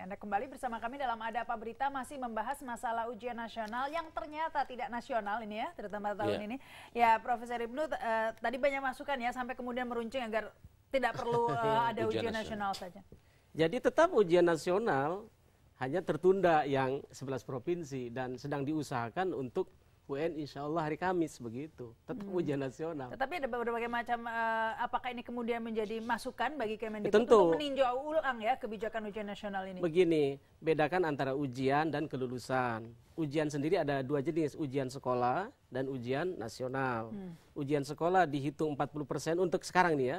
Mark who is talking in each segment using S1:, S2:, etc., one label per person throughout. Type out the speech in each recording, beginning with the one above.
S1: Anda kembali bersama kami dalam Ada Apa Berita, masih membahas masalah ujian nasional yang ternyata tidak nasional ini ya, terutama tahun ini. Ya, Profesor Ibnu tadi banyak masukan ya, sampai kemudian meruncing agar tidak perlu ada ujian nasional saja.
S2: Jadi tetap ujian nasional hanya tertunda yang 11 provinsi dan sedang diusahakan untuk UN insya Allah hari Kamis begitu, tetap ujian nasional.
S1: Tetapi ada berbagai macam, apakah ini kemudian menjadi masukan bagi Kemendikbud
S2: Tentu.
S1: untuk meninjau ulang ya kebijakan ujian nasional ini?
S2: Begini, bedakan antara ujian dan kelulusan. Ujian sendiri ada dua jenis, ujian sekolah dan ujian nasional. Ujian sekolah dihitung 40% untuk sekarang nih ya,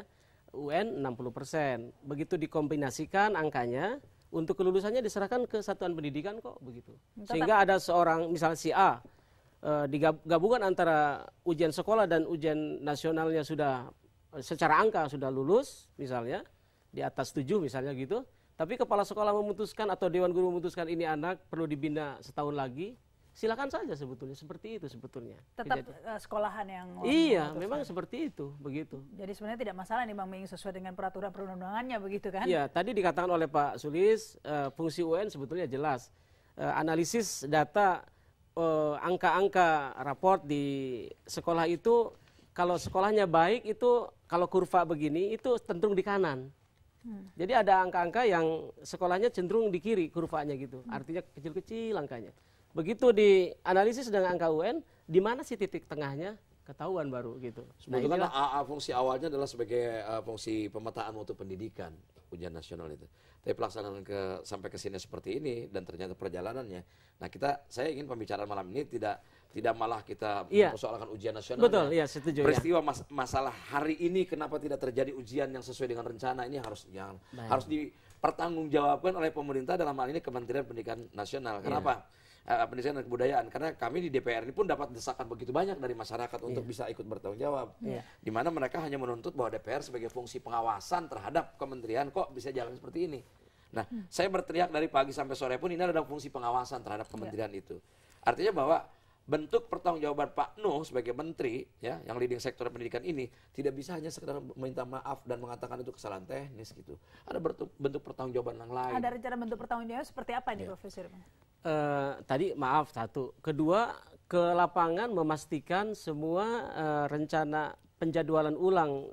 S2: UN 60%. Begitu dikombinasikan angkanya, untuk kelulusannya diserahkan ke satuan pendidikan kok begitu. Sehingga ada seorang, misalnya si A, digabungan antara ujian sekolah dan ujian nasionalnya sudah secara angka sudah lulus misalnya di atas 7 misalnya gitu, tapi kepala sekolah memutuskan atau dewan guru memutuskan ini anak perlu dibina setahun lagi, silakan saja sebetulnya, seperti itu sebetulnya.
S1: Tetap sekolahan yang
S2: iya memang seperti itu begitu.
S1: Jadi sebenarnya tidak masalah nih Bang Ming, sesuai dengan peraturan perundang-undangannya begitu kan?
S2: Iya, tadi dikatakan oleh Pak Sulis, fungsi UN sebetulnya jelas, analisis data, angka-angka raport di sekolah itu, kalau sekolahnya baik itu kalau kurva begini itu cenderung di kanan. Jadi ada angka-angka yang sekolahnya cenderung di kiri kurvanya gitu, artinya kecil-kecil angkanya. Begitu dianalisis dengan angka UN, di mana sih titik tengahnya, ketahuan baru gitu.
S3: Sebetulnya fungsi awalnya adalah sebagai fungsi pemetaan mutu pendidikan ujian nasional itu. Tapi pelaksanaan sampai ke sini seperti ini dan ternyata perjalanannya. Nah saya ingin pembicaraan malam ini tidak malah kita mempersoalkan ujian nasional.
S2: Betul, ya setuju.
S3: Peristiwa masalah hari ini kenapa tidak terjadi ujian yang sesuai dengan rencana ini harus dipertanggungjawabkan oleh pemerintah, dalam hal ini Kementerian Pendidikan Nasional. Kenapa? Pendidikan dan Kebudayaan, karena kami di DPR ini pun dapat desakan begitu banyak dari masyarakat untuk bisa ikut bertanggung jawab, di mana mereka hanya menuntut bahwa DPR sebagai fungsi pengawasan terhadap kementerian kok bisa jalan seperti ini. Nah, saya berteriak dari pagi sampai sore pun ini adalah fungsi pengawasan terhadap kementerian itu. Artinya bahwa bentuk pertanggungjawaban Pak Nuh sebagai menteri ya, yang leading sektor pendidikan ini tidak bisa hanya sekedar meminta maaf dan mengatakan itu kesalahan teknis gitu. Ada bentuk pertanggungjawaban yang lain.
S1: Ada rencana bentuk pertanggungjawaban seperti apa nih Profesor?
S2: Tadi maaf satu, kedua ke lapangan memastikan semua rencana penjadwalan ulang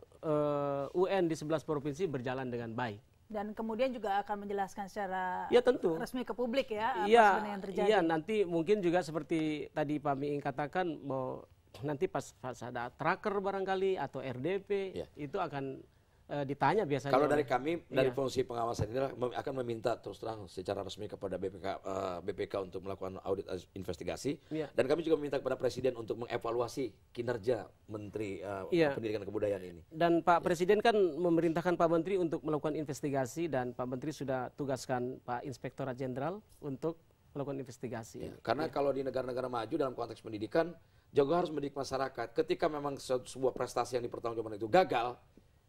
S2: UN di 11 provinsi berjalan dengan baik. Dan
S1: kemudian juga akan menjelaskan secara
S2: tentu
S1: resmi ke publik ya apa sebenarnya yang terjadi.
S2: Iya, nanti mungkin juga seperti tadi Pak Miing katakan, mau nanti pas ada tracker barangkali atau RDP itu akan ditanya biasanya.
S3: Kalau dari kami, dari fungsi pengawasan ini akan meminta terus terang secara resmi kepada BPK untuk melakukan audit investigasi. Dan kami juga meminta kepada Presiden untuk mengevaluasi kinerja Menteri Pendidikan dan Kebudayaan ini.
S2: Dan Pak Presiden kan memerintahkan Pak Menteri untuk melakukan investigasi, dan Pak Menteri sudah tugaskan Pak Inspektorat Jenderal untuk melakukan investigasi.
S3: Karena kalau di negara-negara maju dalam konteks pendidikan juga harus mendidik masyarakat. Ketika memang sebuah prestasi yang dipertanggungjawabkan itu gagal,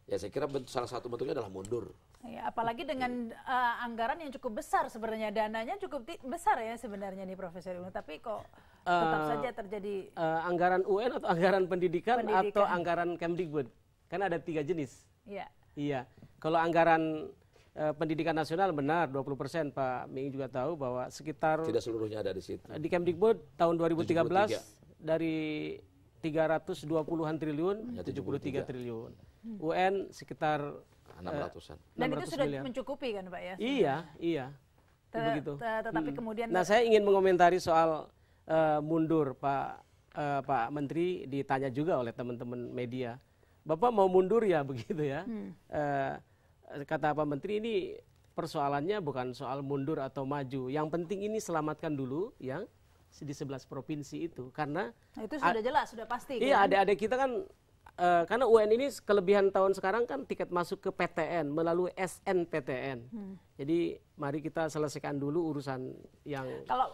S3: ya saya kira salah satu bentuknya adalah mundur.
S1: Ya, apalagi dengan anggaran yang cukup besar sebenarnya, dananya cukup besar ya sebenarnya nih Profesor Ibnu, tapi kok tetap saja terjadi
S2: anggaran UN atau anggaran pendidikan atau anggaran Kemdikbud. Kan ada 3 jenis. Iya. Kalau anggaran pendidikan nasional benar 20%, Pak Miing juga tahu bahwa sekitar
S3: tidak seluruhnya ada di situ.
S2: Di Kemdikbud tahun 2013 dari 320-an triliun 73 triliun. UN sekitar
S3: 600-an.
S1: Dan itu sudah mencukupi kan Pak ya?
S2: Iya. Begitu.
S1: Tetapi kemudian
S2: saya ingin mengomentari soal mundur Pak Menteri, ditanya juga oleh teman-teman media. Bapak mau mundur ya begitu ya? Kata Pak Menteri, ini persoalannya bukan soal mundur atau maju. Yang penting ini selamatkan dulu yang di 11 provinsi itu, karena
S1: itu sudah jelas, sudah pasti.
S2: Iya, adik-adik kita kan karena UN ini kelebihan tahun sekarang kan tiket masuk ke PTN melalui SNPTN. Jadi mari kita selesaikan dulu urusan yang.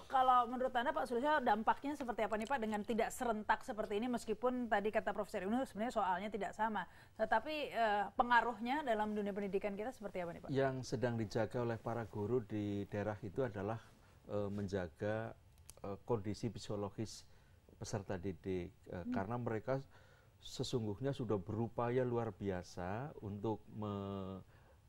S1: Kalau menurut Anda Pak Sulisyo, dampaknya seperti apa nih Pak dengan tidak serentak seperti ini, meskipun tadi kata Profesor Ibnu sebenarnya soalnya tidak sama, tetapi pengaruhnya dalam dunia pendidikan kita seperti apa nih Pak?
S4: Yang sedang dijaga oleh para guru di daerah itu adalah menjaga kondisi fisiologis peserta didik, karena mereka sesungguhnya sudah berupaya luar biasa untuk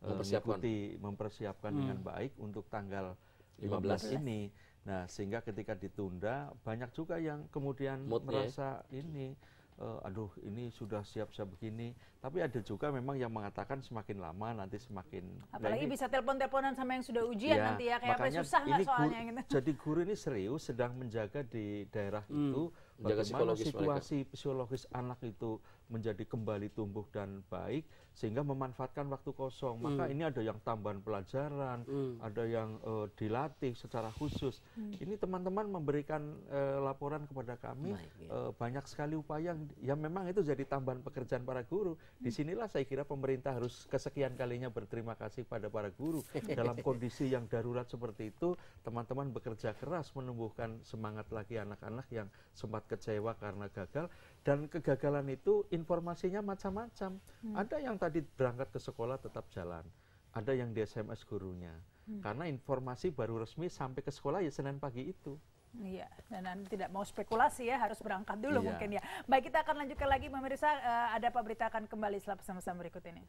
S4: mempersiapkan dengan baik untuk tanggal 15 ini. Nah, sehingga ketika ditunda banyak juga yang kemudian merasa ini aduh ini sudah siap-siap begini, tapi ada juga memang yang mengatakan semakin lama nanti semakin
S1: apalagi bisa telepon-teleponan sama yang sudah ujian nanti ya, kayak apa susah nggak soalnya gitu.
S4: Jadi guru ini serius sedang menjaga di daerah itu bagaimana situasi psikologis anak itu menjadi kembali tumbuh dan baik sehingga memanfaatkan waktu kosong. Maka ini ada yang tambahan pelajaran, ada yang dilatih secara khusus. Ini teman-teman memberikan laporan kepada kami banyak sekali upaya yang memang itu jadi tambahan pekerjaan para guru. Disinilah saya kira pemerintah harus kesekian kalinya berterima kasih pada para guru. Dalam kondisi yang darurat seperti itu, teman-teman bekerja keras menumbuhkan semangat lagi anak-anak yang sempat kecewa karena gagal. Dan kegagalan itu informasinya macam-macam. Ada yang tadi berangkat ke sekolah tetap jalan. Ada yang di SMS gurunya. Karena informasi baru resmi sampai ke sekolah ya Senin pagi itu.
S1: Iya, dan Anda tidak mau spekulasi ya, harus berangkat dulu mungkin ya. Baik, kita akan lanjutkan lagi pemirsa, ada apa berita akan kembali setelah pesan-pesan berikut ini.